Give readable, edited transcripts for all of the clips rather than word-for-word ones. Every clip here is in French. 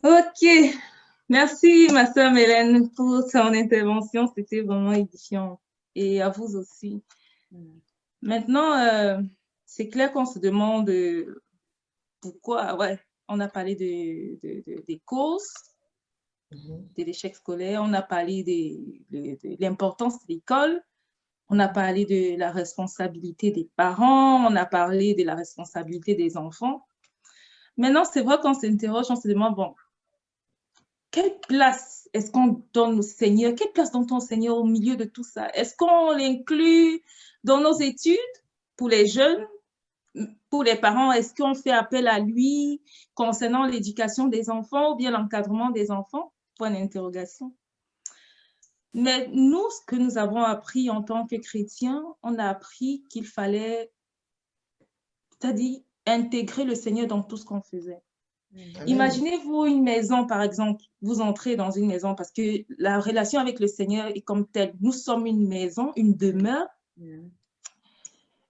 Ok, merci ma sœur Mélène pour ton intervention, c'était vraiment édifiant et à vous aussi. Maintenant, c'est clair qu'on se demande pourquoi, ouais, on a parlé des causes de l'échec scolaire, on a parlé de l'importance de l'école, on a parlé de la responsabilité des parents, on a parlé de la responsabilité des enfants. Maintenant, c'est vrai qu'on s'interroge, on se demande, bon, quelle place est-ce qu'on donne au Seigneur? Quelle place donne-t-on au Seigneur au milieu de tout ça? Est-ce qu'on l'inclut dans nos études pour les jeunes? Pour les parents, est-ce qu'on fait appel à lui concernant l'éducation des enfants ou bien l'encadrement des enfants? Point d'interrogation. Mais nous, ce que nous avons appris en tant que chrétiens, on a appris qu'il fallait, c'est-à-dire intégrer le Seigneur dans tout ce qu'on faisait. Imaginez-vous une maison, par exemple, vous entrez dans une maison parce que la relation avec le Seigneur est comme telle. Nous sommes une maison, une demeure.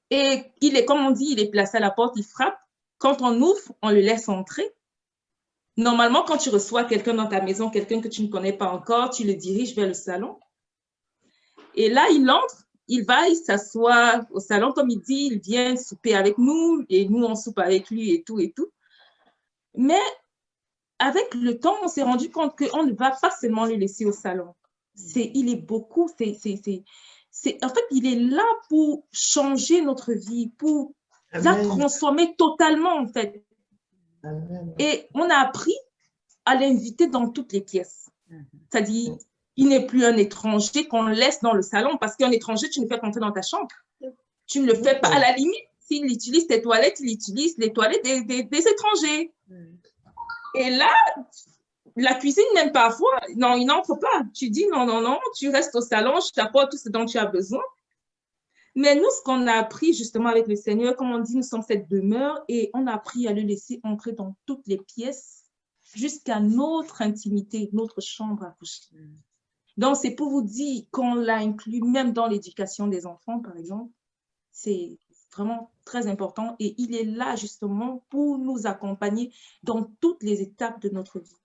Et il est, comme on dit, il est placé à la porte, il frappe. Quand on ouvre, on le laisse entrer. Normalement, quand tu reçois quelqu'un dans ta maison, quelqu'un que tu ne connais pas encore, tu le diriges vers le salon. Et là, il entre, il va, il s'assoit au salon, comme il dit, il vient souper avec nous et nous, on soupe avec lui et tout et tout. Mais avec le temps, on s'est rendu compte qu'on ne va pas seulement le laisser au salon. Il est beaucoup, en fait, il est là pour changer notre vie, pour la transformer totalement, en fait. Amen. Et on a appris à l'inviter dans toutes les pièces. C'est-à-dire, il n'est plus un étranger qu'on laisse dans le salon, parce qu'un étranger, tu ne fais pas entrer dans ta chambre. Tu ne le fais pas. À la limite, s'il utilise tes toilettes, il utilise les toilettes des étrangers. Et là, la cuisine, même parfois, non, il n'entre pas. Tu dis non, non, non, tu restes au salon, je t'apporte tout ce dont tu as besoin. Mais nous, ce qu'on a appris justement avec le Seigneur, comme on dit, nous sommes cette demeure et on a appris à le laisser entrer dans toutes les pièces jusqu'à notre intimité, notre chambre à coucher. Donc, c'est pour vous dire qu'on l'a inclus même dans l'éducation des enfants, par exemple. C'est vraiment très important et il est là justement pour nous accompagner dans toutes les étapes de notre vie.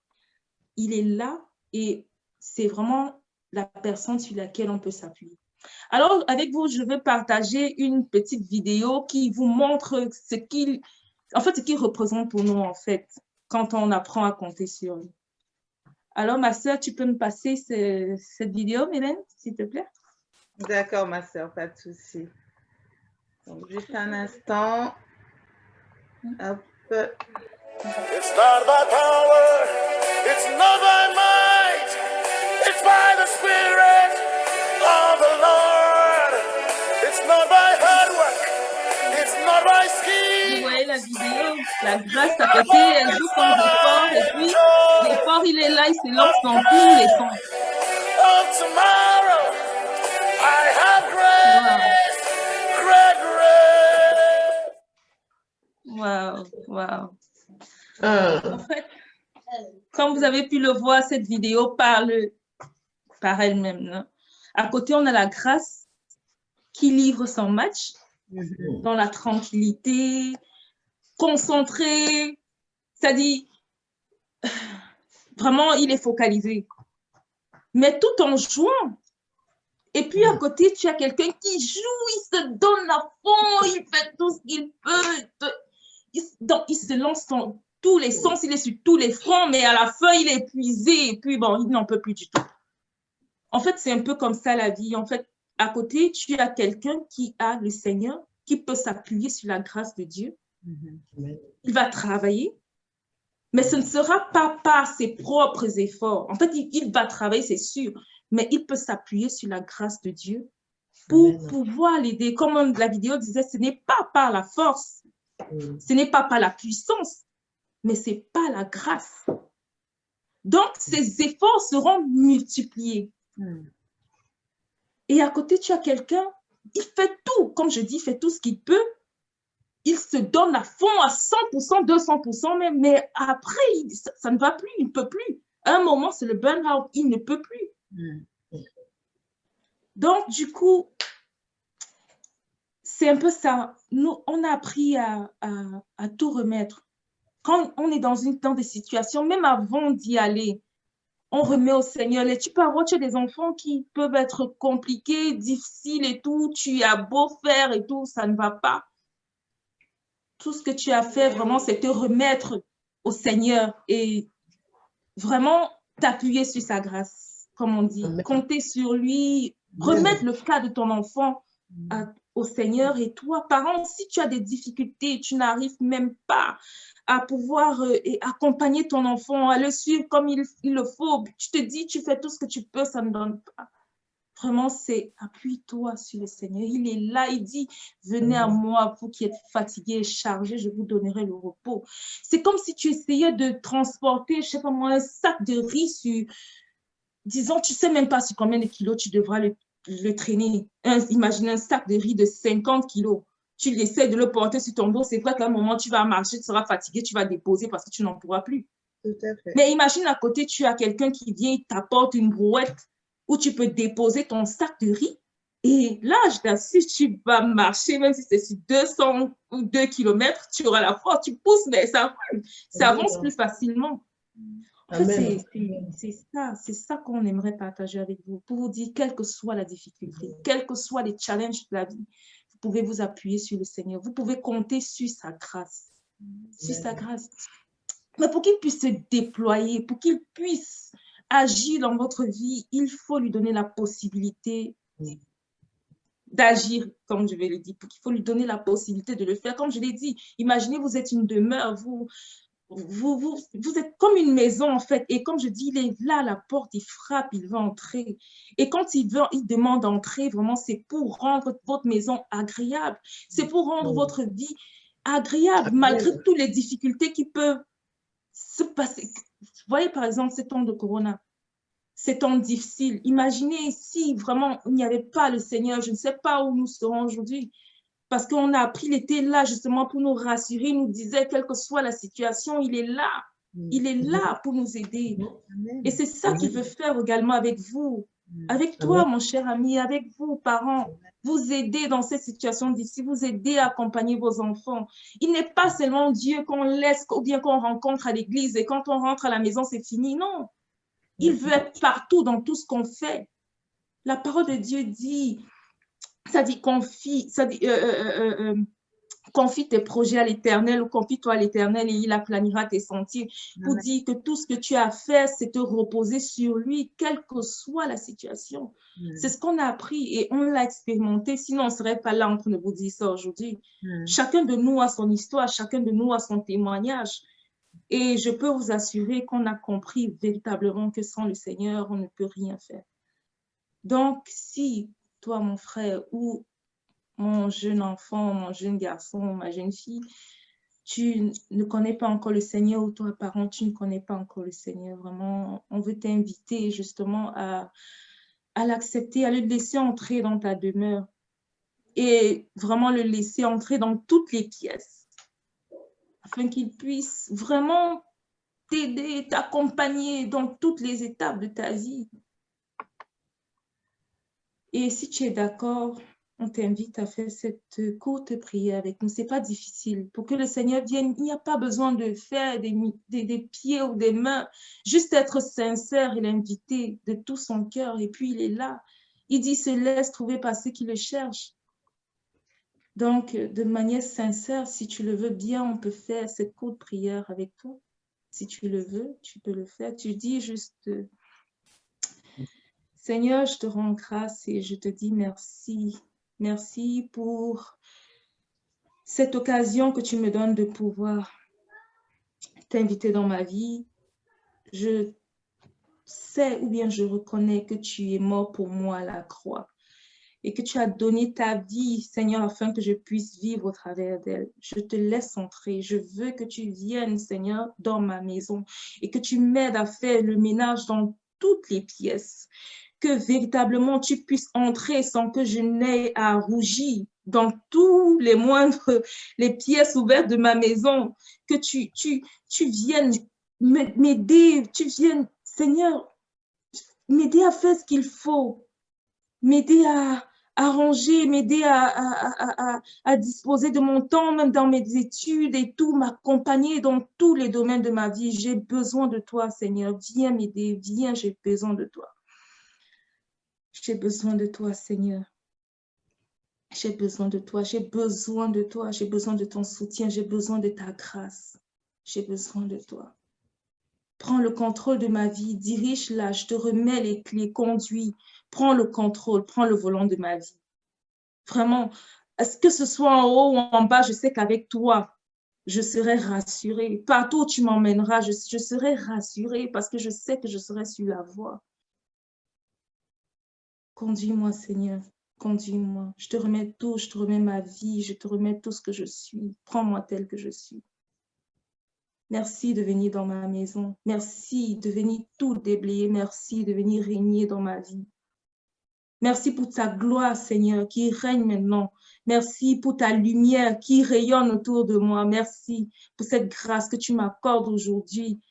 Il est là et c'est vraiment la personne sur laquelle on peut s'appuyer. Alors, avec vous, je vais partager une petite vidéo qui vous montre ce qu'il représente pour nous, en fait, quand on apprend à compter sur lui. Alors, ma sœur, tu peux me passer cette vidéo, Mélène, s'il te plaît? D'accord, ma sœur, pas de souci. Donc, juste un instant. Hop. It's not by power, it's not by might, it's by the Spirit of the Lord. It's not by hard work, it's not by scheme. Vous voyez la vidéo, la grâce à côté, elle joue sans effort, et puis l'effort, il est là, il se lance dans tous les sens. Of tomorrow, I have grace, wow, wow. En fait, comme vous avez pu le voir, cette vidéo parle par elle-même. À côté, on a la grâce qui livre son match dans la tranquillité, concentré, c'est-à-dire, vraiment, il est focalisé. Mais tout en jouant. Et puis, à côté, tu as quelqu'un qui joue, il se donne à fond, il fait tout ce qu'il peut. Il se lance dans tous les sens, il est sur tous les fronts, mais à la fin, il est épuisé et puis, bon, il n'en peut plus du tout. En fait, c'est un peu comme ça la vie. En fait, à côté, tu as quelqu'un qui a le Seigneur, qui peut s'appuyer sur la grâce de Dieu. Il va travailler, mais ce ne sera pas par ses propres efforts. En fait, il va travailler, c'est sûr, mais il peut s'appuyer sur la grâce de Dieu pour pouvoir l'aider. Comme la vidéo disait, ce n'est pas par la force, ce n'est pas par la puissance, mais c'est par la grâce. Donc, ses efforts seront multipliés. Et à côté, tu as quelqu'un, il fait tout, comme je dis, il fait tout ce qu'il peut. Il se donne à fond, à 100%, 200% même, mais après, ça ne va plus, il ne peut plus. À un moment, c'est le burn-out, il ne peut plus. Donc, du coup, c'est un peu ça. Nous, on a appris à tout remettre. Quand on est dans des situations, même avant d'y aller, on remet au Seigneur. Et tu peux avoir des enfants qui peuvent être compliqués, difficiles et tout. Tu as beau faire et tout, ça ne va pas. Tout ce que tu as fait, vraiment, c'est te remettre au Seigneur et vraiment t'appuyer sur sa grâce, comme on dit. Amen. Compter sur lui, remettre le cas de ton enfant au Seigneur. Et toi, parent, si tu as des difficultés, tu n'arrives même pas à pouvoir accompagner ton enfant, à le suivre comme il le faut, tu te dis, tu fais tout ce que tu peux, ça ne donne pas. Vraiment, c'est appuie-toi sur le Seigneur. Il est là, il dit, venez à moi, vous qui êtes fatigués et chargés, je vous donnerai le repos. C'est comme si tu essayais de transporter, je ne sais pas moi, un sac de riz sur, disons, tu ne sais même pas sur combien de kilos tu devras le traîner. Imagine un sac de riz de 50 kilos. Tu essaies de le porter sur ton dos, c'est vrai qu'à un moment, tu vas marcher, tu seras fatigué, tu vas déposer parce que tu n'en pourras plus. Tout à fait. Mais imagine à côté, tu as quelqu'un qui vient, il t'apporte une brouette où tu peux déposer ton sac de riz. Et là, je t'assure, tu vas marcher, même si c'est sur 200 ou 2 km, tu auras la force, tu pousses, mais ça avance plus facilement. En fait, c'est ça qu'on aimerait partager avec vous, pour vous dire, quelle que soit la difficulté, quels que soient les challenges de la vie, vous pouvez vous appuyer sur le Seigneur, vous pouvez compter sur sa grâce, sur sa grâce. Mais pour qu'il puisse se déployer, pour qu'il puisse agir dans votre vie, il faut lui donner la possibilité d'agir, comme je vais le dire. Il faut lui donner la possibilité de le faire. Comme je l'ai dit, imaginez, vous êtes une demeure, vous êtes comme une maison, en fait. Et comme je dis, il est là à la porte, il frappe, il veut entrer. Et quand il demande d'entrer, vraiment, c'est pour rendre votre maison agréable. C'est pour rendre votre vie agréable, malgré toutes les difficultés qui peuvent se passer. Vous voyez, par exemple, ces temps de Corona, ces temps difficiles. Imaginez si vraiment il n'y avait pas le Seigneur, je ne sais pas où nous serons aujourd'hui. Parce qu'on a appris l'été là justement pour nous rassurer, nous disait, quelle que soit la situation, il est là. Il est là pour nous aider. Et c'est ça qu'il veut faire également avec vous, avec toi, mon cher ami, avec vous, parents. Vous aider dans cette situation d'ici, vous aider à accompagner vos enfants. Il n'est pas seulement Dieu qu'on laisse ou bien qu'on rencontre à l'église et quand on rentre à la maison, c'est fini. Non, il veut être partout dans tout ce qu'on fait. La parole de Dieu dit, ça dit confie, ça dit confie tes projets à l'Éternel ou confie-toi à l'Éternel et il aplanira tes sentiers. Pour dire que tout ce que tu as fait, c'est te reposer sur lui, quelle que soit la situation. C'est ce qu'on a appris et on l'a expérimenté. Sinon, on ne serait pas là en train de vous dire ça aujourd'hui. Chacun de nous a son histoire, chacun de nous a son témoignage. Et je peux vous assurer qu'on a compris véritablement que sans le Seigneur, on ne peut rien faire. Donc, si toi, mon frère, ou mon jeune enfant, mon jeune garçon, ma jeune fille, tu ne connais pas encore le Seigneur ou toi, parent, tu ne connais pas encore le Seigneur, vraiment, on veut t'inviter justement à l'accepter, à le laisser entrer dans ta demeure et vraiment le laisser entrer dans toutes les pièces afin qu'il puisse vraiment t'aider, t'accompagner dans toutes les étapes de ta vie. Et si tu es d'accord, on t'invite à faire cette courte prière avec nous. Ce n'est pas difficile. Pour que le Seigneur vienne, il n'y a pas besoin de faire des pieds ou des mains. Juste être sincère et l'inviter de tout son cœur. Et puis, il est là. Il dit, se laisse trouver par ceux qui le cherchent. Donc, de manière sincère, si tu le veux bien, on peut faire cette courte prière avec toi. Si tu le veux, tu peux le faire. Tu dis juste... Seigneur, je te rends grâce et je te dis merci. Merci pour cette occasion que tu me donnes de pouvoir t'inviter dans ma vie. Je sais ou bien je reconnais que tu es mort pour moi à la croix et que tu as donné ta vie, Seigneur, afin que je puisse vivre au travers d'elle. Je te laisse entrer. Je veux que tu viennes, Seigneur, dans ma maison et que tu m'aides à faire le ménage dans toutes les pièces. Que véritablement tu puisses entrer sans que je n'aie à rougir dans tous les moindres, les pièces ouvertes de ma maison, que tu viennes m'aider, tu viennes, Seigneur, m'aider à faire ce qu'il faut, m'aider arranger, m'aider à disposer de mon temps, même dans mes études et tout, m'accompagner dans tous les domaines de ma vie. J'ai besoin de toi, Seigneur. Viens m'aider, viens, j'ai besoin de toi. J'ai besoin de toi, Seigneur. J'ai besoin de toi, j'ai besoin de toi, j'ai besoin de ton soutien, j'ai besoin de ta grâce. J'ai besoin de toi. Prends le contrôle de ma vie, dirige-la, je te remets les clés, conduis. Prends le contrôle, prends le volant de ma vie. Vraiment, est-ce que ce soit en haut ou en bas, je sais qu'avec toi, je serai rassurée. Partout où tu m'emmèneras, je serai rassurée parce que je sais que je serai sur la voie. Conduis-moi, Seigneur. Conduis-moi. Je te remets tout, je te remets ma vie, je te remets tout ce que je suis. Prends-moi tel que je suis. Merci de venir dans ma maison. Merci de venir tout déblayer. Merci de venir régner dans ma vie. Merci pour ta gloire, Seigneur, qui règne maintenant. Merci pour ta lumière qui rayonne autour de moi. Merci pour cette grâce que tu m'accordes aujourd'hui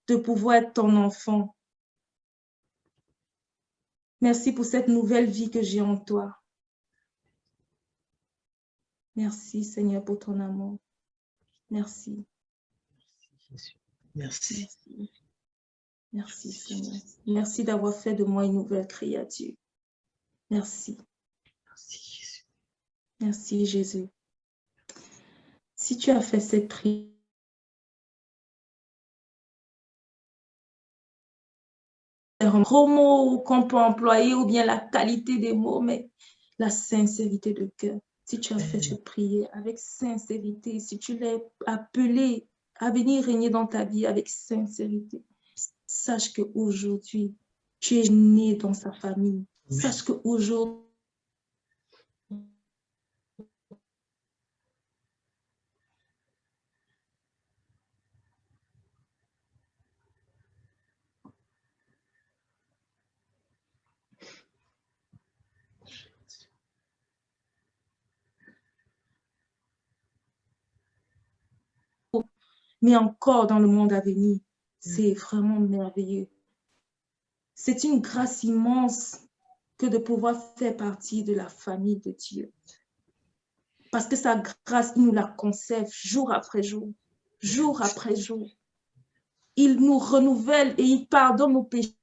de pouvoir être ton enfant. Merci pour cette nouvelle vie que j'ai en toi. Merci, Seigneur, pour ton amour. Merci. Merci. Merci. Merci, Seigneur. Merci d'avoir fait de moi une nouvelle créature. Merci. Merci, Jésus. Merci, Jésus. Si tu as fait cette prière, un gros mot qu'on peut employer ou bien la qualité des mots, mais la sincérité de cœur. Si tu as fait cette prière avec sincérité, si tu l'as appelé à venir régner dans ta vie avec sincérité, sache qu'aujourd'hui, tu es né dans sa famille. Amen. Sache qu'aujourd'hui, mais encore dans le monde à venir, c'est vraiment merveilleux. C'est une grâce immense que de pouvoir faire partie de la famille de Dieu. Parce que sa grâce, il nous la conserve jour après jour, jour après jour. Il nous renouvelle et il pardonne nos péchés.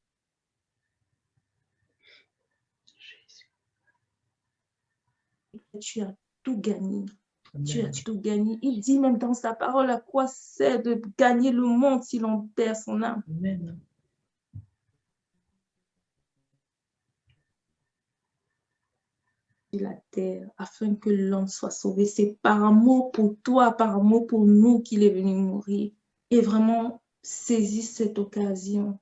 Tu as tout gagné. Amen. Tu as tout gagné. Il dit même dans sa parole, à quoi sert de gagner le monde si l'on perd son âme? Amen. La terre afin que l'homme soit sauvé. C'est par amour pour toi, par amour pour nous qu'il est venu mourir. Et vraiment, saisis cette occasion.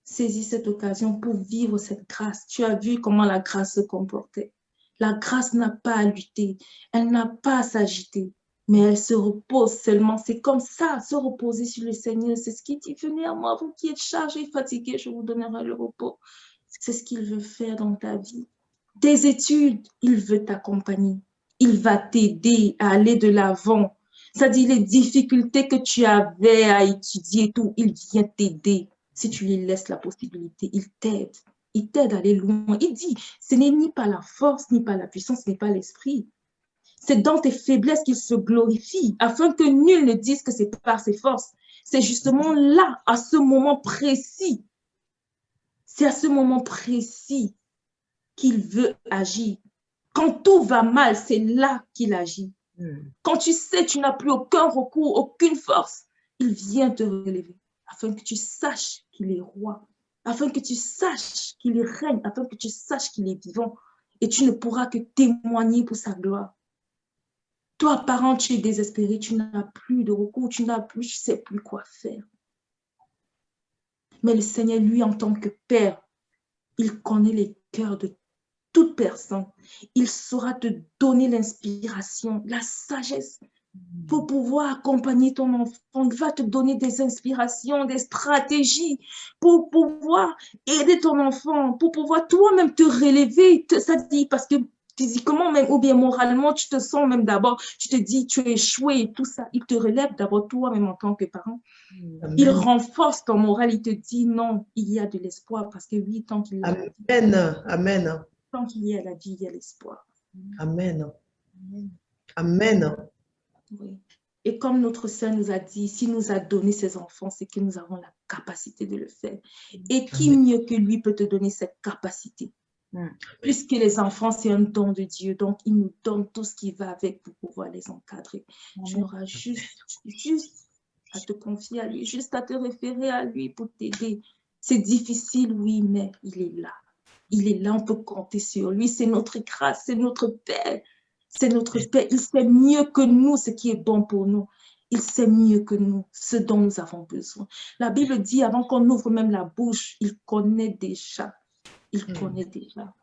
Saisis cette occasion pour vivre cette grâce. Tu as vu comment la grâce se comportait. La grâce n'a pas à lutter. Elle n'a pas à s'agiter. Mais elle se repose seulement. C'est comme ça, se reposer sur le Seigneur. C'est ce qu'il dit. Venez à moi, vous qui êtes chargés, fatigués, je vous donnerai le repos. C'est ce qu'il veut faire dans ta vie. Tes études, il veut t'accompagner. Il va t'aider à aller de l'avant. C'est-à-dire les difficultés que tu avais à étudier, tout, il vient t'aider. Si tu lui laisses la possibilité, il t'aide. Il t'aide à aller loin. Il dit, ce n'est ni pas la force, ni pas la puissance, ce n'est pas l'esprit. C'est dans tes faiblesses qu'il se glorifie, afin que nul ne dise que c'est par ses forces. C'est justement là, à ce moment précis. C'est à ce moment précis qu'il veut agir. Quand tout va mal, c'est là qu'il agit. Quand tu sais tu n'as plus aucun recours, aucune force, il vient te relever afin que tu saches qu'il est roi, afin que tu saches qu'il règne, afin que tu saches qu'il est vivant et tu ne pourras que témoigner pour sa gloire. Toi, parent, tu es désespéré, tu n'as plus de recours, tu ne sais plus quoi faire. Mais le Seigneur, lui, en tant que Père, il connaît les cœurs de toute personne. Il saura te donner l'inspiration, la sagesse pour pouvoir accompagner ton enfant. Il va te donner des inspirations, des stratégies pour pouvoir aider ton enfant, pour pouvoir toi-même te relever. Ça dit parce que physiquement même ou bien moralement, tu te sens même d'abord, tu te dis tu es échoué et tout ça. Il te relève d'abord toi-même en tant que parent. Amen. Il renforce ton moral, il te dit non, il y a de l'espoir parce que 8 ans qu'il l'a dit. Amen, amen. Tant qu'il y a la vie, il y a l'espoir. Amen. Amen. Oui. Et comme notre sœur nous a dit, s'il nous a donné ses enfants, c'est que nous avons la capacité de le faire. Et qui Amen. mieux que lui peut te donner cette capacité? Puisque les enfants, c'est un don de Dieu, donc il nous donne tout ce qui va avec pour pouvoir les encadrer. Tu auras juste à te confier à lui, juste à te référer à lui pour t'aider. C'est difficile, oui, mais il est là. Il est là, on peut compter sur lui. C'est notre grâce, c'est notre Père. C'est notre Père. Il sait mieux que nous ce qui est bon pour nous. Il sait mieux que nous ce dont nous avons besoin. La Bible dit, avant qu'on ouvre même la bouche, il connaît déjà. Il connaît déjà.